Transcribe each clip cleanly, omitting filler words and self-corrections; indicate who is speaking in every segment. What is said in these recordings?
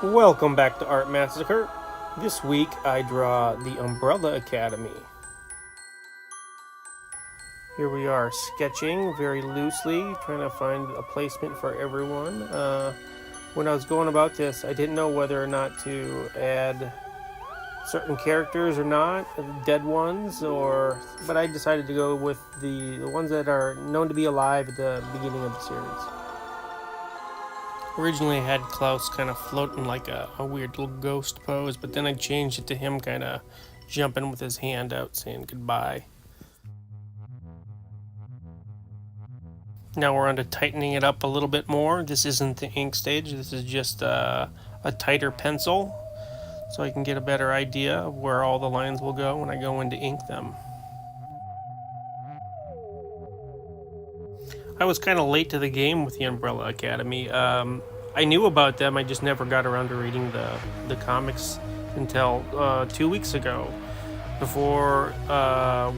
Speaker 1: Welcome back to Art Massacre. This week I draw the Umbrella Academy. Here we are sketching very loosely, trying to find a placement for everyone. When I was going about this, I didn't know whether or not to add certain characters or not, dead ones, but I decided to go with the ones that are known to be alive at the beginning of the series. Originally I had Klaus kind of floating like a weird little ghost pose, but then I changed it to him kind of jumping with his hand out saying goodbye. Now we're on to tightening it up a little bit more. This isn't the ink stage, this is just a tighter pencil, so I can get a better idea of where all the lines will go when I go in to ink them. I was kind of late to the game with the Umbrella Academy. I knew about them, I just never got around to reading the comics until 2 weeks ago, before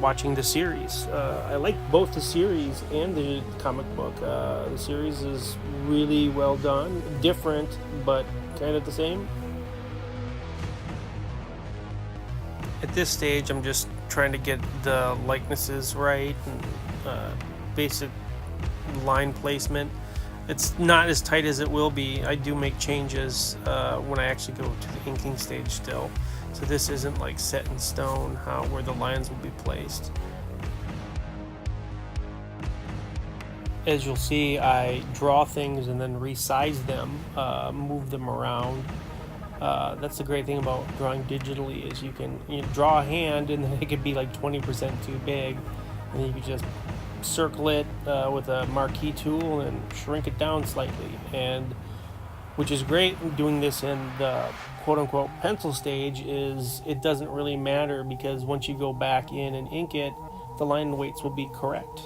Speaker 1: watching the series. I like both the series and the comic book. The series is really well done, different, but kind of the same. At this stage, I'm just trying to get the likenesses right and basic line placement. It's not as tight as it will be. I do make changes when I actually go to the inking stage still. So this isn't like set in stone where the lines will be placed. As you'll see, I draw things and then resize them, move them around. That's the great thing about drawing digitally, is you can draw a hand and then it could be like 20% too big, and then you can just circle it with a marquee tool and shrink it down slightly, and which is great. Doing this in the quote-unquote pencil stage is it doesn't really matter, because once you go back in and ink it, the line weights will be correct.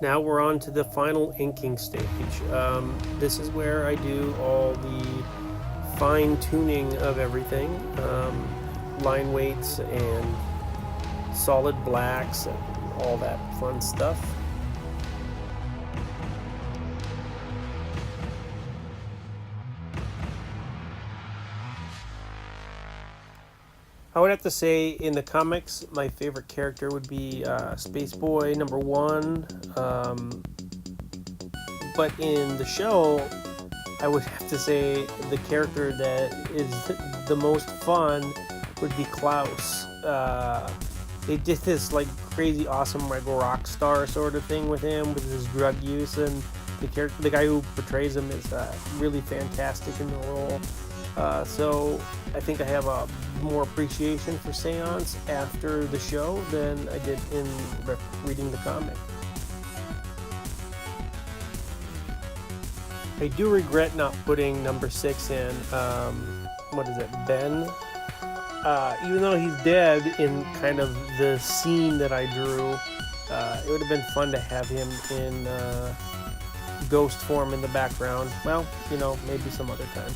Speaker 1: Now we're on to the final inking stage. This is where I do all the fine-tuning of everything, line weights and solid blacks and all that fun stuff. I would have to say, in the comics, my favorite character would be Space Boy #1, but in the show, I would have to say the character that is the most fun would be Klaus. They did this like crazy awesome like rock star sort of thing with him, with his drug use, and the guy who portrays him is really fantastic in the role. So I think I have a more appreciation for Seance after the show than I did in reading the comic. I do regret not putting number 6 in, Ben? Even though he's dead in kind of the scene that I drew, it would have been fun to have him in ghost form in the background. Well, maybe some other time.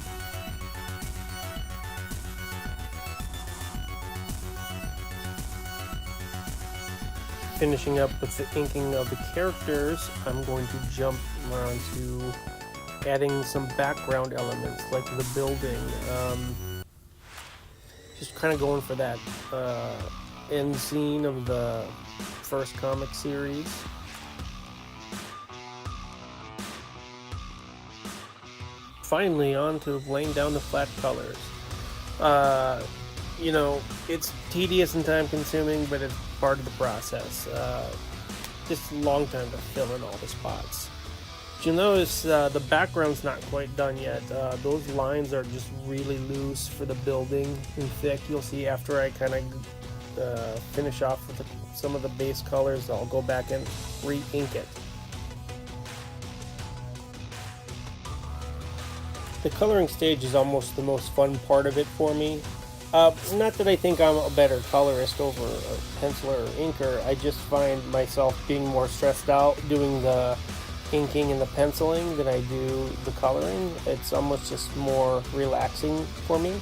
Speaker 1: Finishing up with the inking of the characters, I'm going to jump around to adding some background elements like the building. Just kind of going for that end scene of the first comic series. Finally, on to laying down the flat colors. It's tedious and time consuming, but it's part of the process. Just a long time to fill in all the spots. But you'll notice the background's not quite done yet. Those lines are just really loose for the building and thick. You'll see after I kind of finish off with some of the base colors, I'll go back and re-ink it. The coloring stage is almost the most fun part of it for me. Not that I think I'm a better colorist over a penciler or inker, I just find myself being more stressed out doing the inking and the penciling than I do the coloring. It's almost just more relaxing for me.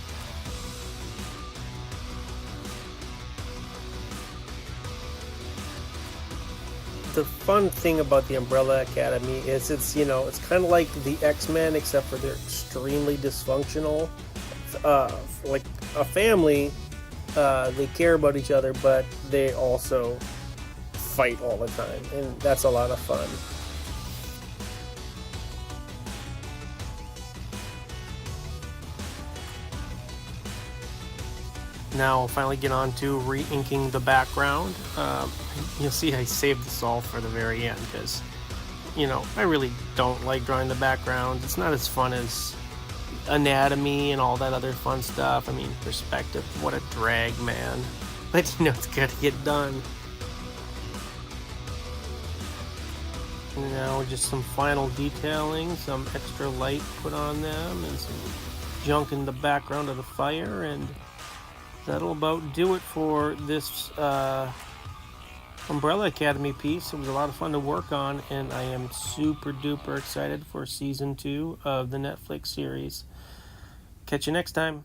Speaker 1: the fun thing about the Umbrella Academy is it's kind of like the X-Men, except for they're extremely dysfunctional. Like a family, they care about each other, but they also fight all the time, and that's a lot of fun. Now we'll finally get on to re-inking the background. You'll see I saved this all for the very end because, I really don't like drawing the background. It's not as fun as anatomy and all that other fun stuff. I mean, perspective, what a drag, man. But, it's got to get done. Now just some final detailing, some extra light put on them, and some junk in the background of the fire, and that'll about do it for this Umbrella Academy piece. It was a lot of fun to work on, and I am super duper excited for season 2 of the Netflix series. Catch you next time.